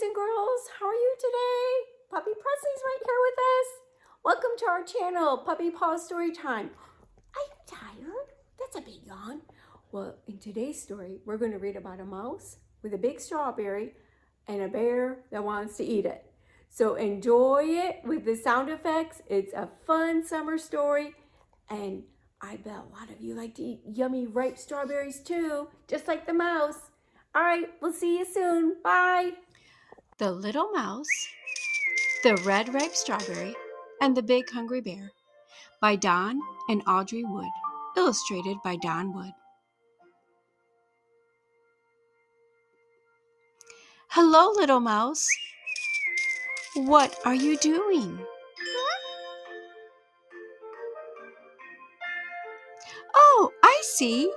and girls, how are you today? Puppy Presley's right here with us. Welcome to our channel, Puppy Paws Storytime. Are you tired? That's a big yawn. Well, in today's story, we're going to read about a mouse with a big strawberry and a bear that wants to eat it. So enjoy it with the sound effects. It's a fun summer story, and I bet a lot of you like to eat yummy ripe strawberries too, just like the mouse. All right, we'll see you soon. Bye. The Little Mouse, The Red Ripe Strawberry, and the Big Hungry Bear by Don and Audrey Wood, illustrated by Don Wood. Hello, Little Mouse. What are you doing? Oh, I see.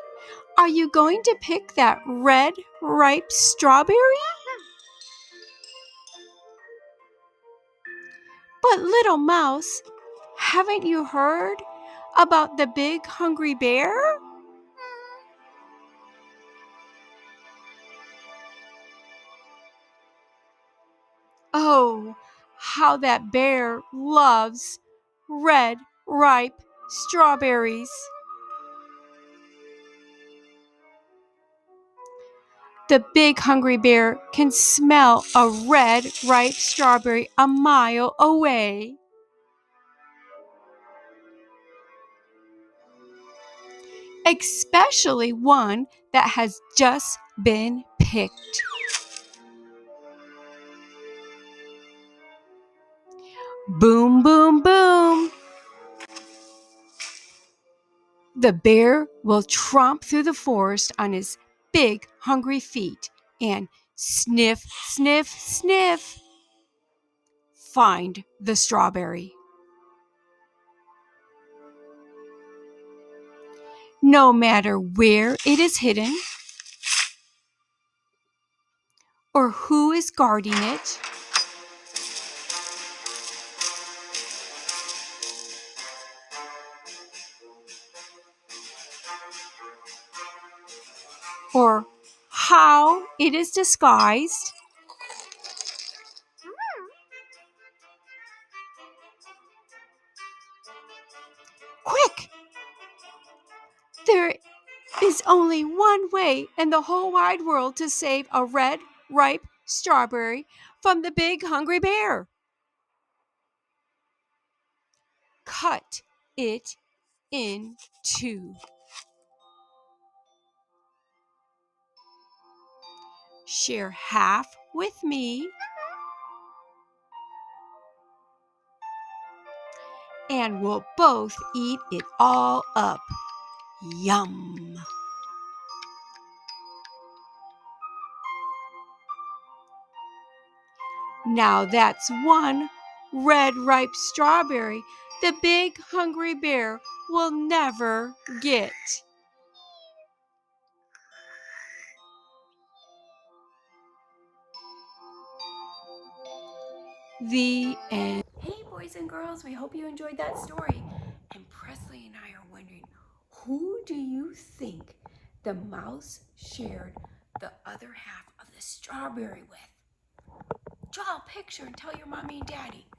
Are you going to pick that red ripe strawberry? But Little Mouse, haven't you heard about the Big Hungry Bear? Oh, how that bear loves red, ripe strawberries. The big hungry bear can smell a red, ripe strawberry a mile away. Especially one that has just been picked. Boom, boom, boom. The bear will tromp through the forest on his big, hungry feet and sniff, sniff, sniff, find the strawberry. No matter where it is hidden or who is guarding it, or how it is disguised, quick! There is only one way in the whole wide world to save a red, ripe strawberry from the big hungry bear. Cut it in two. Share half with me, and we'll both eat it all up. Yum! Now that's one red ripe strawberry the big hungry bear will never get. The end. Hey, boys and girls, we hope you enjoyed that story. And Presley and I are wondering, who do you think the mouse shared the other half of the strawberry with? Draw a picture and tell your mommy and daddy.